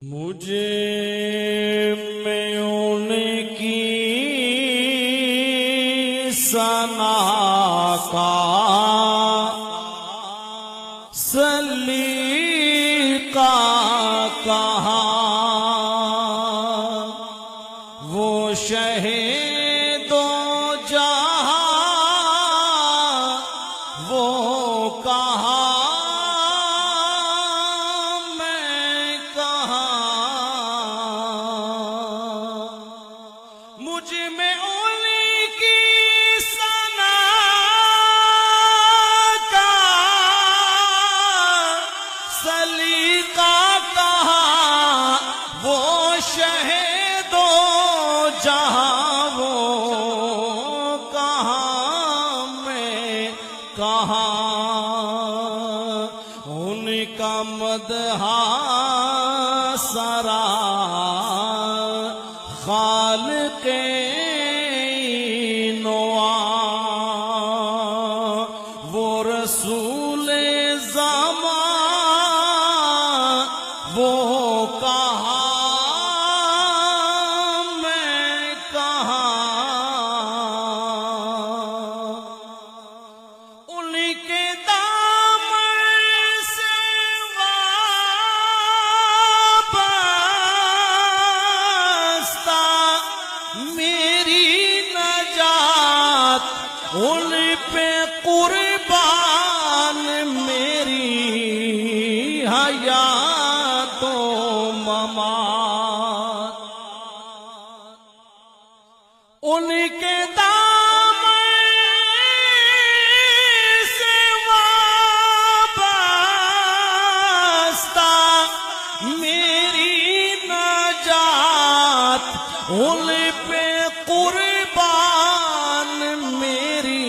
مجھے میں ان کی ثنا کا سلیقہ کہاں، وہ شہید و جہاں وہ کہاں، مجھ میں ان کی ثنا کا سلیقہ کہاں، وہ شہید و جہاں وہ کہاں، میں کہاں، ان کا مدح سرا خالق نواں، وہ رسول زمان وہ کہاں، میں کہاں، ان کے دامن سے وابستہ میری نجات، ان پہ قربان میری حیات و ممات، ان کے دامن سے وابستہ میری نجات، ان پہ قربان میری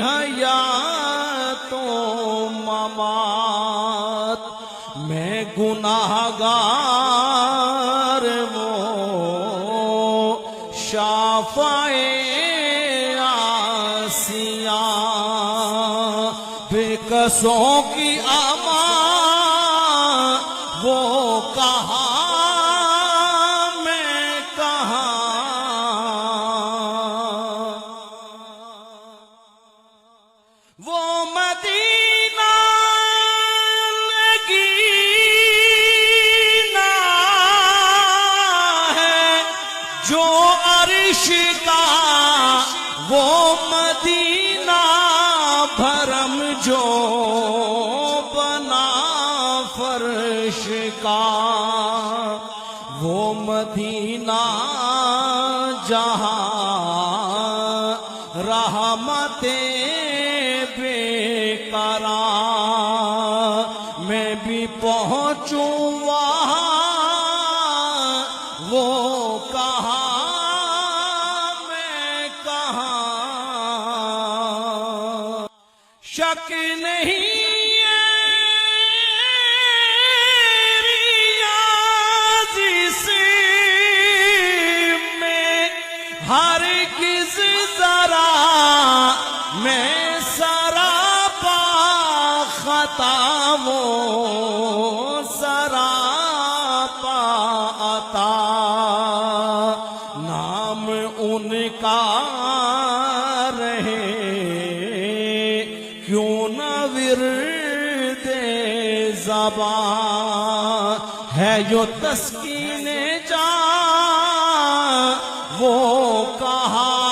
حیات و ممات، میں گناہگار وہ شافع عاصیاں، بے کسوں کی امان وہ کہاں، میں کہاں، وہ مدینہ لگینا ہے جو عرش کا، وہ مدینہ بھرم جو بنا فرش کا، وہ مدینہ جہاں رحمتیں بے قرار، میں بھی پہنچوں وہاں وہ کہاں، میں کہاں، شک نہیں ہرگز ذرا میں سراپا خطا، وہ سراپا عطا، نام ان کا رہے کیوں نہ ورد زبان، ہے جو تسکین جان وہ کہاں،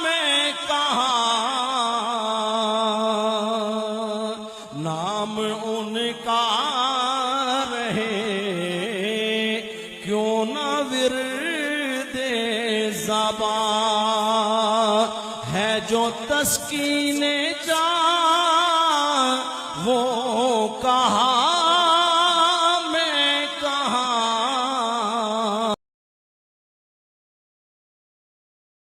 میں کہاں، نام ان کا رہے کیوں نہ ورد زبان، ہے جو تسکین جان وہ کہاں۔